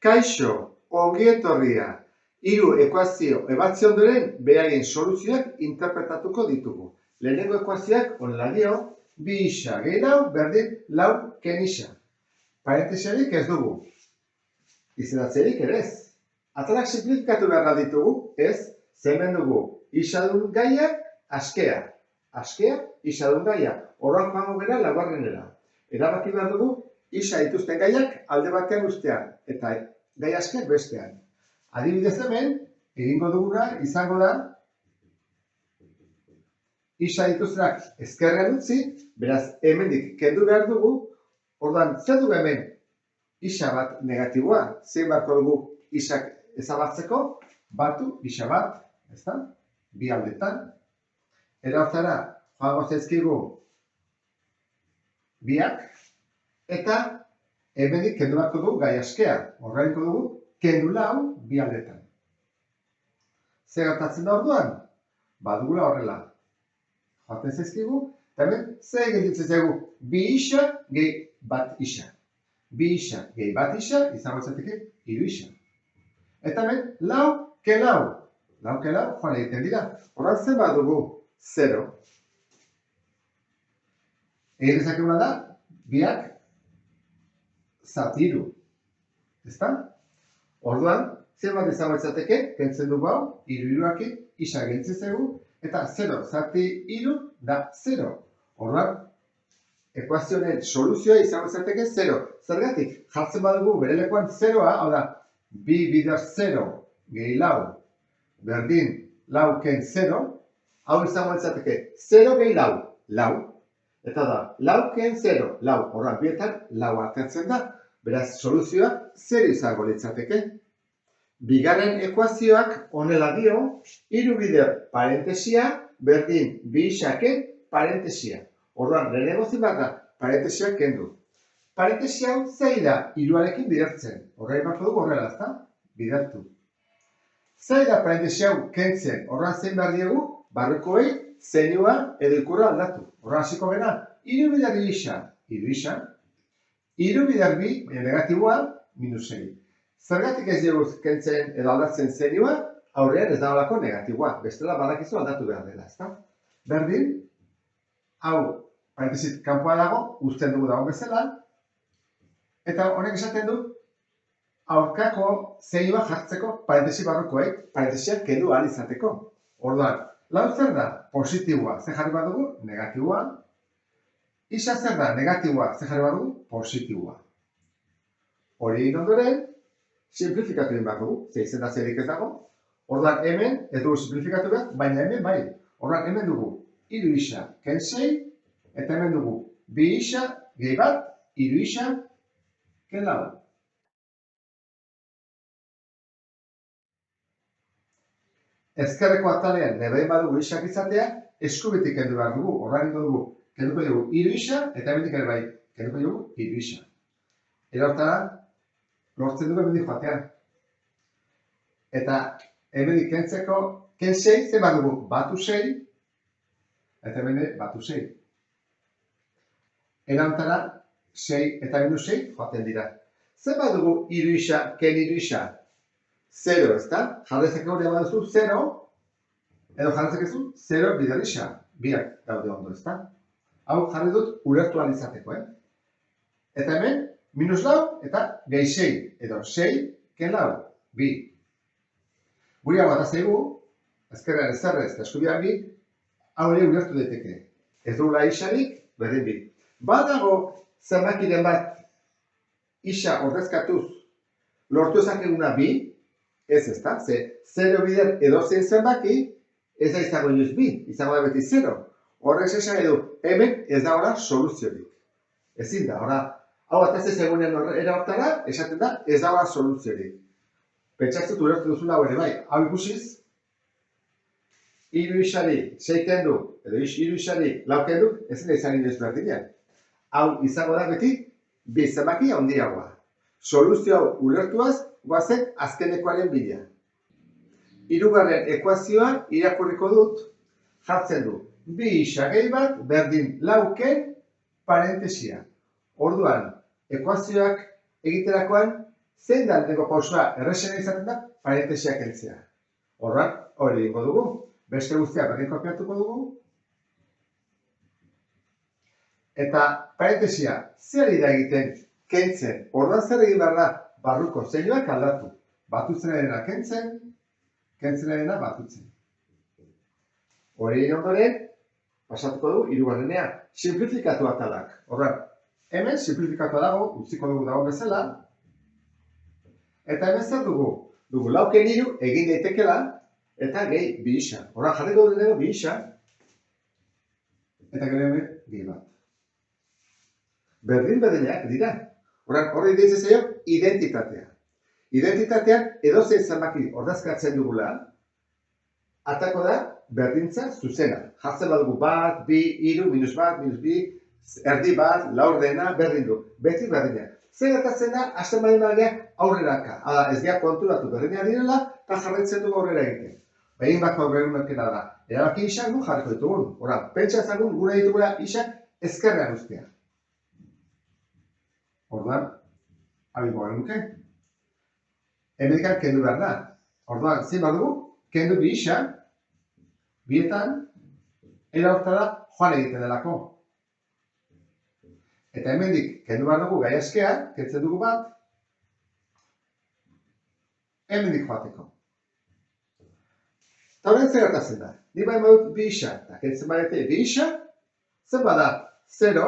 Kaixo, ongi etorria. 3 ekuazio ebatzi ondoren beraien soluzioak interpretatuko ditugu. Lehenengo ekuazioak honela dio, 2x gehi lau berdin 4 ken x. Parentesiarik ez dugu. Izendatzerik ere ez. Atalak simplifikatu behar ditugu, ez, hemen dugu x-dun gaia, askea. Askea, x-dun gaia. Horrak joango gara laugarrenera. Erabaki behar dugu, x dituzten gaiak alde batean ustean, eta gai askeak bestean. Adibidez hemen, egingo duguna izango da, x dituztenak ezkerrean utzi, beraz hemendik kendu behar dugu, orduan zer dugu hemen x bat negatiboa, zein barko dugu x-ak ezabatzeko, batu x bat, ezta? Bi aldetan. Era hortara, joango zaizkigu biak, eta hemendik kendu beharko dugu gai askea. Horreiko dugu kendu lau bi aldetan. Zer gertatzen da orduan? Badugula horrela. Joaten zaizkigu, eta hemen zer gelditzen zaigu? Bi x gehi bat x. Bi x gehi bat x izango zateke 3 x. Eta hemen lau ke lau. Lau ke lau joan egiten dira. Horren zer badugu 0. Egin dezakeguna da, biak zati 3. Ezta? Orduan, zer bat izango izateke, kentzen dugu hau, 3-3-akin, x gelditzen zaigu, eta 0 zati 3 da 0. Orduan, ekuazionen soluzioa izango izateke 0. Zergatik, jartzen badugu bere lekuan 0a, hau da, 2 bider 0 gehi lau berdin lau ken 0, hau izango izateke 0 gehi lau, lau. Eta da, lau ken 0, lau, horrak bietan, lau atertzen da, beraz soluzioa 0 izango litzateke. Bigarren ekuazioak honela dio, 3 bider parentesia berdin 2x-aken parentesia. Orduan, lehenengo bat da, parentesiak kendu. Parentesia hau zei da 3arekin bidertzen. Horra imako dugu horrela, ezta? Bidertu. Zei da parentesia hau kentzen, horra zein behar diegu, barrukoei zeinua edo ikurra aldatu. Horra hasiko gena, 3 bider 2x, 3x. 3 bider 2, negatiboa, minus 6. Zergatik ez dugu kentzen edo aldatzen zeinua, aurrean ez dagoelako negatiboa. Bestela badakizu aldatu behar dela, ezta? Berdin, hau, parentesit kanpoa dago, uzten dugu dago bezala, eta honek esaten du, aurkako zeinua jartzeko parentesi barrukoei, parentesiak kendu ahal izateko. Orduan, lau zer da? Positiboa, zer jarri badugu? Negatiboa. Isa zer da? Negatiboa, zer jarri badugu? Positiboa. Hori egin ondoren, simplifikatu egin behar dugu, ze izendatzerik ez dago. Orduan hemen, ez dugu simplifikatu behar, baina hemen bai. Orduan hemen dugu 3x ken 6, eta hemen dugu 2x gehi bat, 3x ken lau. Ezkerreko atalean nebein badugu x-ak izatea, eskubitik kendu behar dugu. Orduan dugu, kenduko dugu 3x, eta hemendik ere bai, kenduko dugu 3x. Era hortara, lortzen dugu hemendik joatean. Eta hemendik kentzeko, ken 6, zen bat dugu, batu 6, eta hemendik batu 6. Era hortara, 6 eta minus 6 joaten dira. Zen bat dugu 3x, ken 3x? 0, ezta? Jarrezak hori baduzu 0, edo jarrezakezu 0 bider x, biak daude ondo, ezta? Hau jarri dut ulertu ahal izateko, Eta hemen, minus lau eta gehi 6, edo 6 ken lau, 2. Guri hau bat azaigu, ezkerrean ezarrez eta eskubian 2, hau ere ulertu daiteke. Ez dugula x-arik, berdin 2. Badago zenbakiren bat x-a ordezkatuz lortu ezakeguna 2, ez ezta, ze 0 bider edozein zenbaki, ez da izango inoiz 2, izango da beti 0. Horrek esan edo, hemen ez da ora soluziorik. Ezin da, ora, hau atatzez egunen era hortara, esaten da, ez da ora soluziorik. Pentsatzut ulertu duzula hori bai, hau ikusiz, 3x-ari 6 kendu, edo 3x-ari 4 kendu, ezin da izan inoiz berdinean. Hau izango da beti, bi zenbaki handiagoa. Soluzio hau ulertuaz, goazen azkenekoaren bila. 3. ekuazioa irakurriko dut, jartzen du 2x gehi bat berdin 4 ken parentesia. Orduan, ekuazioak egiterakoan zein da lehenengo pausua errexena izaten da, parentesia kentzea. Orduan, hori egingo dugu, beste guztia berdin kopiatuko dugu, eta parentesia zer da egiten kentzen, orduan zer egin behar da, barruko zeinuak aldatu, batutzenarena kentzen, kentzenarena batutzen. Hori egin ondoren, pasatuko dugu, hirugarrenea, simplifikatu atalak. Orduan, hemen simplifikatua dago, utziko dugu dago bezala, eta hemen zer dugu? Dugu lauken hiru egin daitekela, eta gehi bi isa. Orduan, jarriko dugu bi isa, eta gero hemen gehi bat. Berdin-berdinak dira. Orduan, horri deitzen zaio identitatea. Identitatean edozein zenbaki ordezkatzen dugula, atako da berdintza zuzena. Jartzen badugu bat, bi, hiru, minus bat, minus bi, erdi bat, laurdena, berdin du. Beti berdina. Zer gertatzen da, hasten badin badina aurreraka. Hala, ez dira konturatu berdina direla, eta jarraitzen dugu aurrera egiten. Egin bako aurrera da. Erabaki isak nu jarriko ditugun. Orduan, pentsa ezagun gure ditugula isak ezkerrean ustea. Orduan, abiko garen nuke. Hemendikan kendu behar da. Orduan, zein badugu, kendu bi isa, bietan, era hortara joan egiten delako. Eta hemendik, kendu behar dugu gai askea, kentzen dugu bat, hemendik joateko. Eta horren zer gertatzen da. Ni bai badut bi isa, eta kentzen badete bi isa, zen bada 0,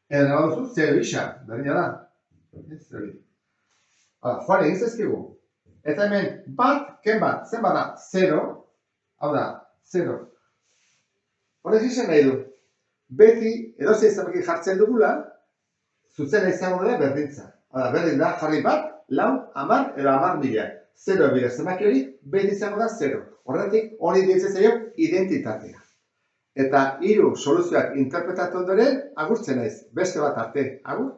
edo nago duzu 0 isa, berdina da. Joan egin zezkigu. Eta hemen bat, ken bat, zen bada 0, hau da, 0. Horrez izan nahi du. Beti, edozein zenbaki jartzen dugula, zuzena izango dela berdintza. Hala, berdin da, jarri bat, lau, 10 edo 10.000. 0 bide zenbaki hori, beti izango da 0. Horretik, hori deitzen zaio identitatea. Eta hiru soluzioak interpretatu ondoren, agurtzen naiz, beste bat arte, agur.